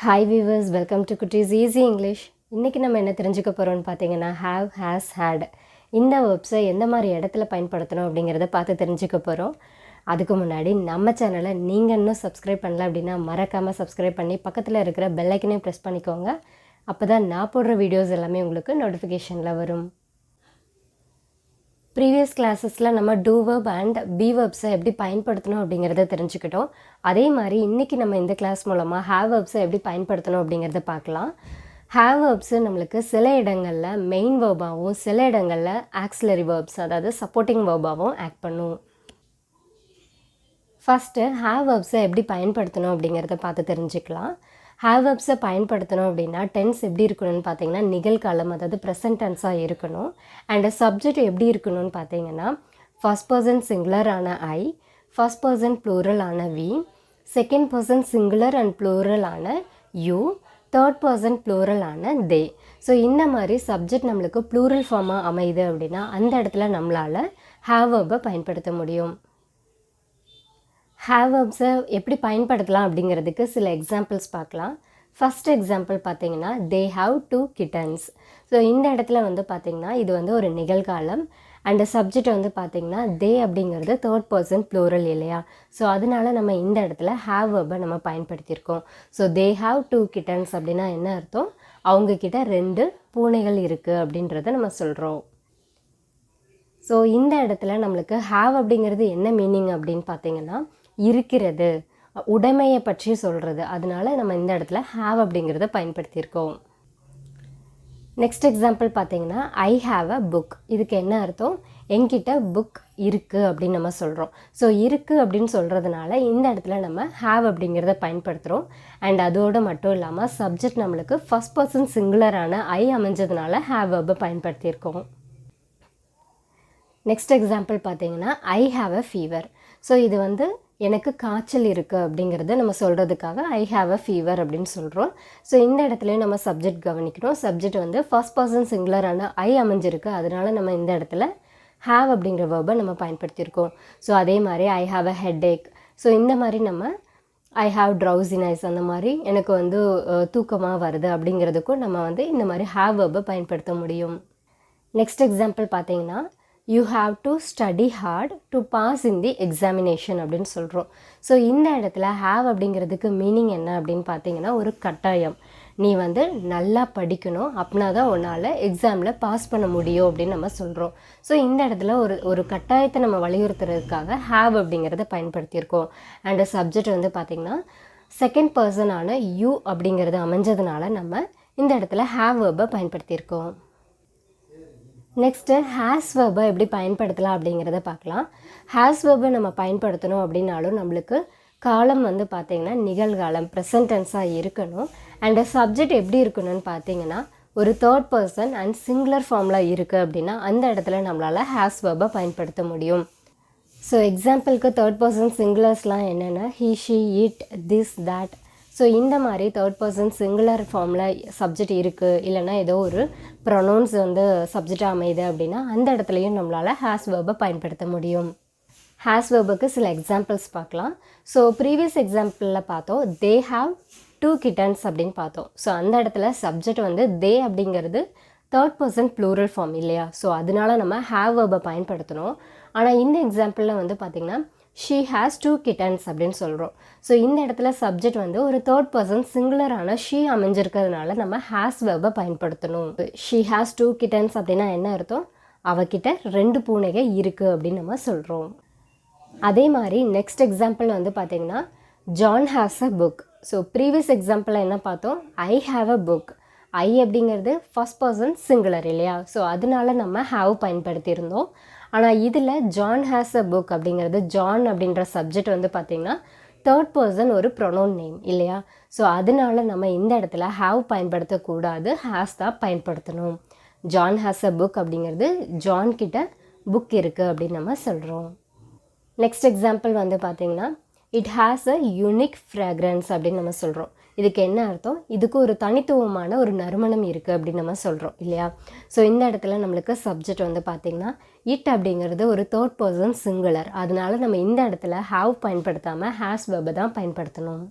Hi viewers, welcome to குட்டீஸ் easy English. இன்றைக்கி நம்ம என்ன தெரிஞ்சுக்க போகிறோம்னு பார்த்தீங்கன்னா ஹாவ், ஹேஸ், ஹேட் இந்த வேர்ப்ஸை எந்த மாதிரி இடத்துல பயன்படுத்தணும் அப்படிங்கிறத பார்த்து தெரிஞ்சுக்க போகிறோம். அதுக்கு முன்னாடி நம்ம சேனலை நீங்கள் இன்னும் சப்ஸ்கிரைப் பண்ணல அப்படின்னா மறக்காமல் சப்ஸ்கிரைப் பண்ணி பக்கத்தில் இருக்கிற பெல் ஐக்கனையும் ப்ரெஸ் பண்ணிக்கோங்க. அப்போ தான் நான் போடுற வீடியோஸ் எல்லாமே உங்களுக்கு நோட்டிஃபிகேஷனில் வரும். ப்ரீவியஸ் கிளாஸஸில் நம்ம டூ வேர்ப் அண்ட் பி வேர்ப்ஸை எப்படி பயன்படுத்தணும் அப்படிங்கிறத தெரிஞ்சுக்கிட்டோம். அதே மாதிரி இன்றைக்கி நம்ம இந்த கிளாஸ் மூலமாக ஹேவ் வேர்ப்ஸை எப்படி பயன்படுத்தணும் அப்படிங்கிறத பார்க்கலாம். ஹேவ் வேர்ப்ஸு நம்மளுக்கு சில இடங்களில் மெயின் வேர்பாகவும் சில இடங்களில் ஆக்சிலரி வேர்ப்ஸ் அதாவது சப்போர்ட்டிங் வேர்பாகவும் ஆக்ட் பண்ணும். ஃபஸ்ட்டு ஹேவ் வேர்ப்ஸை எப்படி பயன்படுத்தணும் அப்படிங்கிறத பார்த்து தெரிஞ்சுக்கலாம். ஹேவ் வேர்ப்ஸை பயன்படுத்தணும் அப்படின்னா டென்ஸ் எப்படி இருக்கணும்னு பார்த்தீங்கன்னா நிகழ்காலம் அதாவது ப்ரெசன்ட் டென்ஸாக இருக்கணும். அண்ட் சப்ஜெக்ட் எப்படி இருக்கணும்னு பார்த்தீங்கன்னா ஃபர்ஸ்ட் பர்சன் சிங்குலர் ஆன ஐ, ஃபர்ஸ்ட் பர்சன் ப்ளூரல் ஆன we, second person singular and plural ஆன யூ, தேர்ட் பர்சன் ப்ளூரல் ஆன தே. ஸோ இந்த மாதிரி சப்ஜெக்ட் நம்மளுக்கு ப்ளூரல் ஃபார்மாக அமையுது அப்படின்னா அந்த இடத்துல நம்மளால் ஹேவ் வேர்பை பயன்படுத்த முடியும். ஹேவ் வேர்ப்ஸை எப்படி பயன்படுத்தலாம் அப்படிங்கிறதுக்கு சில எக்ஸாம்பிள்ஸ் பார்க்கலாம். ஃபஸ்ட் எக்ஸாம்பிள் பார்த்தீங்கன்னா தே ஹாவ் 2 kittens. ஸோ இந்த இடத்துல வந்து பார்த்திங்கன்னா இது வந்து ஒரு நிகழ்காலம் அண்ட் சப்ஜெக்ட் வந்து பார்த்திங்கன்னா தே அப்படிங்கிறது தேர்ட் பர்சன் ப்ளூரல் இல்லையா. ஸோ அதனால நம்ம இந்த இடத்துல ஹேவ் வேர்பை நம்ம பயன்படுத்தியிருக்கோம். ஸோ தே ஹாவ் 2 kittens அப்படின்னா என்ன அர்த்தம்? அவங்கக்கிட்ட 2 பூனைகள் இருக்குது அப்படின்றத நம்ம சொல்கிறோம். ஸோ இந்த இடத்துல நம்மளுக்கு ஹேவ் அப்படிங்கிறது என்ன மீனிங் அப்படின்னு பார்த்தீங்கன்னா இருக்கிறது, உடைமையை பற்றி சொல்கிறது. அதனால நம்ம இந்த இடத்துல ஹேவ் அப்படிங்கிறத பயன்படுத்தியிருக்கோம். நெக்ஸ்ட் எக்ஸாம்பிள் பார்த்தீங்கன்னா ஐ ஹாவ் அ புக். இதுக்கு என்ன அர்த்தம்? என்கிட்ட புக் இருக்குது அப்படின்னு நம்ம சொல்கிறோம். ஸோ இருக்குது அப்படின்னு சொல்கிறதுனால இந்த இடத்துல நம்ம ஹேவ் அப்படிங்கிறத பயன்படுத்துகிறோம். அண்ட் அதோடு மட்டும் இல்லாமல் சப்ஜெக்ட் நம்மளுக்கு ஃபர்ஸ்ட் பர்சன் சிங்குலரான ஐ அமைஞ்சதுனால ஹேவ் வேர்பை பயன்படுத்தியிருக்கோம். நெக்ஸ்ட் எக்ஸாம்பிள் பார்த்தீங்கன்னா I have a fever. So இது வந்து எனக்கு காய்ச்சல் இருக்குது அப்படிங்கிறத நம்ம சொல்கிறதுக்காக ஐ ஹாவ் அ ஃபீவர் அப்படின்னு சொல்கிறோம். ஸோ இந்த இடத்துலையும் நம்ம சப்ஜெக்ட் கவனிக்கணும். சப்ஜெக்ட் வந்து ஃபர்ஸ்ட் பர்சன் சிங்குலரான ஐ அமைஞ்சிருக்கு. அதனால நம்ம இந்த இடத்துல ஹாவ் அப்படிங்கிற வேர்பை நம்ம பயன்படுத்தியிருக்கோம். ஸோ அதே மாதிரி ஐ ஹாவ் அ ஹெட்ஏக். ஸோ இந்த மாதிரி நம்ம ஐ ஹாவ் ட்ரௌசினஸ் அந்த மாதிரி எனக்கு வந்து தூக்கமாக வருது அப்படிங்கிறதுக்கும் நம்ம வந்து இந்த மாதிரி ஹாவ் வேர்பை பயன்படுத்த முடியும். நெக்ஸ்ட் எக்ஸாம்பிள் பார்த்தீங்கன்னா you have to study hard to pass in the examination அப்படின்னு சொல்கிறோம். ஸோ இந்த இடத்துல ஹாவ் அப்படிங்கிறதுக்கு மீனிங் என்ன அப்படின்னு பார்த்தீங்கன்னா ஒரு கட்டாயம். நீ வந்து நல்லா படிக்கணும், அப்படின்னா தான் உன்னால் எக்ஸாமில் பாஸ் பண்ண முடியும் அப்படின்னு நம்ம சொல்கிறோம். ஸோ இந்த இடத்துல ஒரு கட்டாயத்தை நம்ம வலியுறுத்துறதுக்காக ஹாவ் அப்படிங்கிறத பயன்படுத்தியிருக்கோம். அண்ட் சப்ஜெக்ட் வந்து பார்த்திங்கன்னா செகண்ட் பர்சனான யூ அப்படிங்கிறது அமைஞ்சதுனால நம்ம இந்த இடத்துல ஹாவ் வேர்பை பயன்படுத்தியிருக்கோம். நெக்ஸ்ட்டு ஹேஸ் வேர்பை எப்படி பயன்படுத்தலாம் அப்படிங்கிறத பார்க்கலாம். ஹேஸ் வேர்பை நம்ம பயன்படுத்தணும் அப்படின்னாலும் நம்மளுக்கு காலம் வந்து பார்த்திங்கன்னா நிகழ்காலம் ப்ரெசன்ட் டென்ஸாக இருக்கணும். அண்ட் சப்ஜெக்ட் எப்படி இருக்கணும்னு பார்த்தீங்கன்னா ஒரு தேர்ட் பர்சன் அண்ட் சிங்குலர் ஃபார்மில் இருக்குது அப்படின்னா அந்த இடத்துல நம்மளால் ஹேஸ் வேர்பை பயன்படுத்த முடியும். ஸோ எக்ஸாம்பிளுக்கு தேர்ட் பர்சன் சிங்குலர்ஸ்லாம் என்னென்னா he, she, it, this, that. So இந்த மாதிரி தேர்ட் பர்சன் சிங்குலர் ஃபார்மில் சப்ஜெக்ட் இருக்குது இல்லைனா ஏதோ ஒரு ப்ரொனவுன்ஸ் வந்து சப்ஜெக்டாக அமையுது அப்படின்னா அந்த இடத்துலையும் நம்மளால் ஹேஸ் வேர்பை பயன்படுத்த முடியும். ஹேஸ் வேர்புக்கு சில எக்ஸாம்பிள்ஸ் பார்க்கலாம். ஸோ ப்ரீவியஸ் எக்ஸாம்பிளில் பார்த்தோம் தே ஹாவ் 2 kittens அப்படின்னு பார்த்தோம். ஸோ அந்த இடத்துல சப்ஜெக்ட் வந்து தே அப்படிங்கிறது தேர்ட் பர்சன் ப்ளூரல் ஃபார்ம் இல்லையா. ஸோ அதனால நம்ம ஹேவ் வேர்பை பயன்படுத்தணும். ஆனால் இந்த எக்ஸாம்பிளில் வந்து பார்த்திங்கன்னா ஷீ ஹேஸ் 2 kittens அப்படின்னு சொல்கிறோம். ஸோ இந்த இடத்துல சப்ஜெக்ட் வந்து ஒரு தேர்ட் பர்சன் சிங்குலரான ஷீ அமைஞ்சிருக்கிறதுனால நம்ம ஹேஸ் வேர்பை பயன்படுத்தணும். ஷீ ஹேஸ் 2 kittens அப்படின்னா என்ன அர்த்தம்? அவகிட்ட 2 பூனைகள் இருக்குது அப்படின்னு நம்ம சொல்கிறோம். அதே மாதிரி நெக்ஸ்ட் எக்ஸாம்பிள் வந்து பார்த்திங்கன்னா John has a book. So previous எக்ஸாம்பிளில் என்ன பார்த்தோம்? I have a book. I அப்படிங்கிறது ஃபர்ஸ்ட் பர்சன் சிங்குலர் இல்லையா. ஸோ அதனால நம்ம ஹாவ் பயன்படுத்தியிருந்தோம். ஆனால் இதில் ஜான் ஹேஸ் அ புக் அப்படிங்கிறது ஜான் அப்படின்ற சப்ஜெக்ட் வந்து பார்த்திங்கன்னா தேர்ட் பர்சன் ஒரு ப்ரொனவுன் நேம் இல்லையா. ஸோ அதனால நம்ம இந்த இடத்துல ஹாவ் பயன்படுத்தக்கூடாது, ஹேஸ் தான் பயன்படுத்தணும். ஜான் ஹேஸ் அ புக் அப்படிங்கிறது ஜான் கிட்ட புக் இருக்குது அப்படின்னு நம்ம சொல்கிறோம். நெக்ஸ்ட் எக்ஸாம்பிள் வந்து பார்த்திங்கன்னா it has a unique fragrance அப்படின்னு நம்ம சொல்கிறோம். இதுக்கு என்ன அர்த்தம்? இதுக்கு ஒரு தனித்துவமான ஒரு நறுமணம் இருக்குது அப்படின்னு நம்ம சொல்கிறோம் இல்லையா. ஸோ இந்த இடத்துல நம்மளுக்கு சப்ஜெக்ட் வந்து பார்த்திங்கன்னா இட் அப்படிங்கிறது ஒரு தேர்ட் பர்சன் சிங்குலர். அதனால நம்ம இந்த இடத்துல ஹாவ் பயன்படுத்தாமல் ஹேஸ் வேர்பை தான் பயன்படுத்தணும்.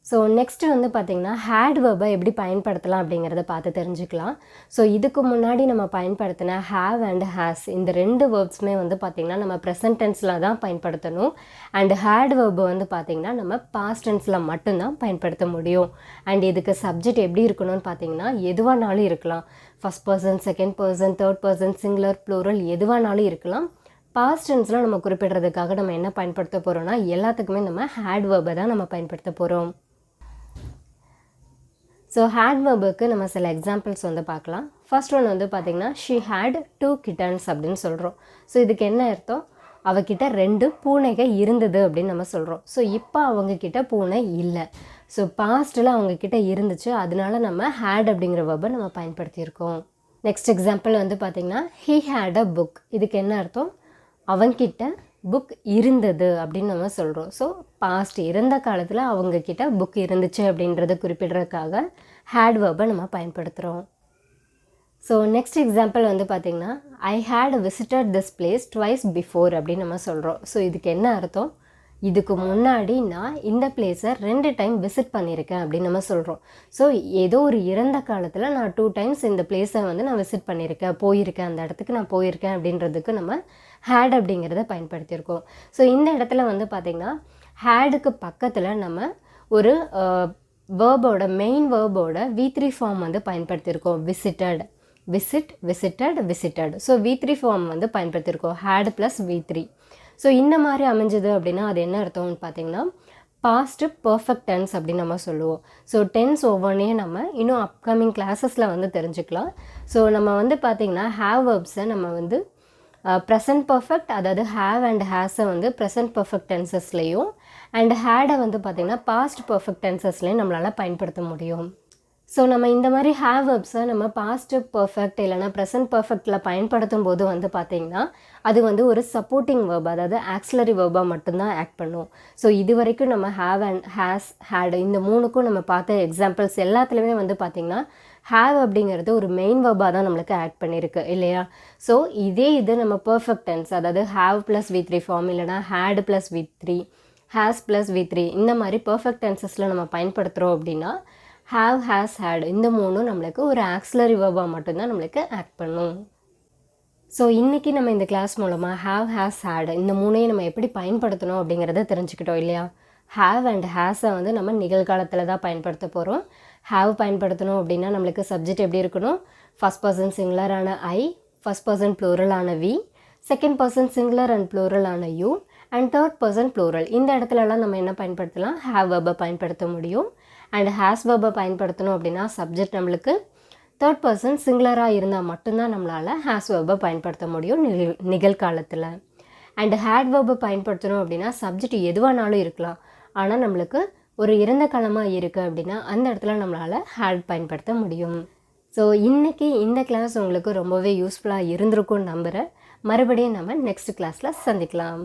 ஸோ நெக்ஸ்ட்டு வந்து பார்த்திங்கன்னா ஹேட் வேர்பை எப்படி பயன்படுத்தலாம் அப்படிங்கிறத பார்த்து தெரிஞ்சுக்கலாம். ஸோ இதுக்கு முன்னாடி நம்ம பயன்படுத்தின ஹேவ் அண்ட் ஹேஸ் இந்த 2 வேர்ப்ஸுமே வந்து பார்த்திங்கன்னா நம்ம ப்ரெசன்ட் டென்ஸில் தான் பயன்படுத்தணும். அண்ட் ஹேட் வேர்பு வந்து பார்த்திங்கன்னா நம்ம பாஸ்ட் டென்ஸில் மட்டும்தான் பயன்படுத்த முடியும். அண்ட் இதுக்கு சப்ஜெக்ட் எப்படி இருக்கணும்னு பார்த்திங்கன்னா எதுவானாலும் இருக்கலாம். First person, second person, third person, singular, plural எதுவானாலும் இருக்கலாம். பாஸ்ட் டென்ஸில் நம்ம குறிப்பிடுறதுக்காக நம்ம என்ன பயன்படுத்த போகிறோம்னா எல்லாத்துக்குமே நம்ம ஹேட் வேர்பை தான் நம்ம பயன்படுத்த போகிறோம். ஸோ ஹேட் வேர்புக்கு நம்ம சில எக்ஸாம்பிள்ஸ் வந்து பார்க்கலாம். ஃபர்ஸ்ட் ஒன் வந்து பார்த்திங்கன்னா ஷீ ஹேட் 2 kittens அப்படின்னு சொல்கிறோம். ஸோ இதுக்கு என்ன அர்த்தம்? அவகிட்ட 2 பூனைகள் இருந்தது அப்படின்னு நம்ம சொல்கிறோம். ஸோ இப்போ அவங்கக்கிட்ட பூனை இல்லை. ஸோ பாஸ்ட்டில் அவங்கக்கிட்ட இருந்துச்சு, அதனால நம்ம ஹேட் அப்படிங்கிற வேர்பை நம்ம பயன்படுத்தியிருக்கோம். நெக்ஸ்ட் எக்ஸாம்பிள் வந்து பார்த்திங்கன்னா ஹீ ஹேட் அ புக். இதுக்கு என்ன அர்த்தம்? அவங்கிட்ட புக் இருந்தது அப்படின்னு நம்ம சொல்கிறோம். ஸோ பாஸ்ட் இறந்த காலத்தில் அவங்கக்கிட்ட புக் இருந்துச்சு அப்படின்றத குறிப்பிடுறதுக்காக ஹேட் வேர்பை நம்ம பயன்படுத்துகிறோம். ஸோ நெக்ஸ்ட் எக்ஸாம்பிள் வந்து பார்த்திங்கன்னா I had visited this place twice before அப்படின்னு நம்ம சொல்கிறோம். ஸோ இதுக்கு என்ன அர்த்தம்? இதுக்கு முன்னாடி நான் இந்த பிளேஸை 2 டைம் விசிட் பண்ணியிருக்கேன் அப்படின்னு நம்ம சொல்கிறோம். ஸோ ஏதோ ஒரு இறந்த காலத்தில் நான் 2 டைம்ஸ் இந்த பிளேஸை வந்து நான் விசிட் பண்ணியிருக்கேன், போயிருக்கேன், அந்த இடத்துக்கு நான் போயிருக்கேன் அப்படின்றதுக்கு நம்ம ஹேட் அப்படிங்கிறத பயன்படுத்தியிருக்கோம். ஸோ இந்த இடத்துல வந்து பார்த்திங்கன்னா ஹேடுக்கு பக்கத்தில் நம்ம ஒரு வேர்போட மெயின் வேர்போட V3 ஃபார்ம் வந்து பயன்படுத்தியிருக்கோம். Visited, visit, visited, visited. So V3 form வந்து பயன்படுத்தியிருக்கோம், ஹேட் ப்ளஸ் V3. ஸோ இந்த மாதிரி அமைஞ்சது அப்படின்னா அது என்ன அர்த்தம்னு பார்த்திங்கன்னா பாஸ்ட்டு பர்ஃபெக்ட் டென்ஸ் அப்படின்னு நம்ம சொல்லுவோம். ஸோ டென்ஸ் ஒவ்வொன்றே நம்ம இன்னும் அப்கமிங் கிளாஸஸில் வந்து தெரிஞ்சுக்கலாம். ஸோ நம்ம வந்து பார்த்திங்கன்னா ஹேவ் வேர்ப்ஸை நம்ம வந்து ப்ரெசன்ட் பர்ஃபெக்ட், அதாவது ஹேவ் அண்ட் ஹேஸை வந்து ப்ரெசன்ட் பர்ஃபெக்ட் டென்சஸ்லேயும் அண்ட் ஹேடை வந்து பார்த்திங்கன்னா பாஸ்ட் பர்ஃபெக்ட் டென்சஸ்லேயும் நம்மளால் பயன்படுத்த முடியும். ஸோ நம்ம இந்த மாதிரி ஹேவ் வேர்ப்ஸை நம்ம பாஸ்ட் பர்ஃபெக்ட் இல்லைனா ப்ரெசன்ட் பர்ஃபெக்டில் பயன்படுத்தும் போது வந்து பார்த்திங்கன்னா அது வந்து ஒரு சப்போர்ட்டிங் வேர்ப், அதாவது ஆக்சிலரி வேர்பாக மட்டும்தான் ஆக்ட் பண்ணும். ஸோ இது வரைக்கும் நம்ம ஹேவ் அண்ட் ஹேஸ், ஹேட் இந்த 3க்கும் நம்ம பார்த்த எக்ஸாம்பிள்ஸ் எல்லாத்துலேயுமே வந்து பார்த்திங்கன்னா ஹேவ் அப்படிங்கிறது ஒரு மெயின் வேர்பாக தான் நம்மளுக்கு ஆக்ட் பண்ணியிருக்கு இல்லையா. ஸோ இது நம்ம பர்ஃபெக்ட் டென்ஸ், அதாவது ஹேவ் ப்ளஸ் V3 ஃபார்ம் இல்லைனா had plus V3, has plus V3 இந்த மாதிரி பர்ஃபெக்ட் டென்சஸில் நம்ம பயன்படுத்துகிறோம் அப்படின்னா ஹேவ், ஹேஸ், ஹேட் இந்த 3ம் நம்மளுக்கு ஒரு ஆக்சிலரி வேர்பாக மட்டும்தான் நம்மளுக்கு ஆக்ட் பண்ணும். ஸோ இன்றைக்கி நம்ம இந்த கிளாஸ் மூலமாக ஹேவ், ஹேஸ், ஹேட் இந்த 3ஐயும் நம்ம எப்படி பயன்படுத்தணும் அப்படிங்கிறத தெரிஞ்சுக்கிட்டோம் இல்லையா. ஹேவ் அண்ட் ஹேஸை வந்து நம்ம நிகழ்காலத்தில் தான் பயன்படுத்த போகிறோம். ஹேவ் பயன்படுத்தணும் அப்படின்னா நம்மளுக்கு சப்ஜெக்ட் எப்படி இருக்கணும்? ஃபஸ்ட் பர்சன் சிங்குலரான ஐ, ஃபஸ்ட் பர்சன் ப்ளூரலான we, second person singular and ப்ளூரலான you and third person plural. இந்த இடத்துலலாம் நம்ம என்ன பயன்படுத்தலாம்? ஹேவ் வேர்பை பயன்படுத்த முடியும். அண்ட் ஹேஸ் வேர்பை பயன்படுத்தணும் அப்படின்னா சப்ஜெக்ட் நம்மளுக்கு தேர்ட் பர்சன் சிங்குலராக இருந்தால் மட்டும்தான் நம்மளால் ஹேஸ் வேர்பை பயன்படுத்த முடியும் நிகழ்காலத்தில். அண்ட் ஹேட் வேர்பை பயன்படுத்தணும் அப்படின்னா சப்ஜெக்ட் எதுவானாலும் இருக்கலாம், ஆனால் நம்மளுக்கு ஒரு இறந்த காலமாக இருக்குது அப்படின்னா அந்த இடத்துல நம்மளால் ஹேட் பயன்படுத்த முடியும். ஸோ இன்றைக்கி இந்த கிளாஸ் உங்களுக்கு ரொம்பவே யூஸ்ஃபுல்லாக இருந்திருக்கும்னு நம்புகிறேன். மறுபடியும் நம்ம நெக்ஸ்ட் கிளாஸில் சந்திக்கலாம்.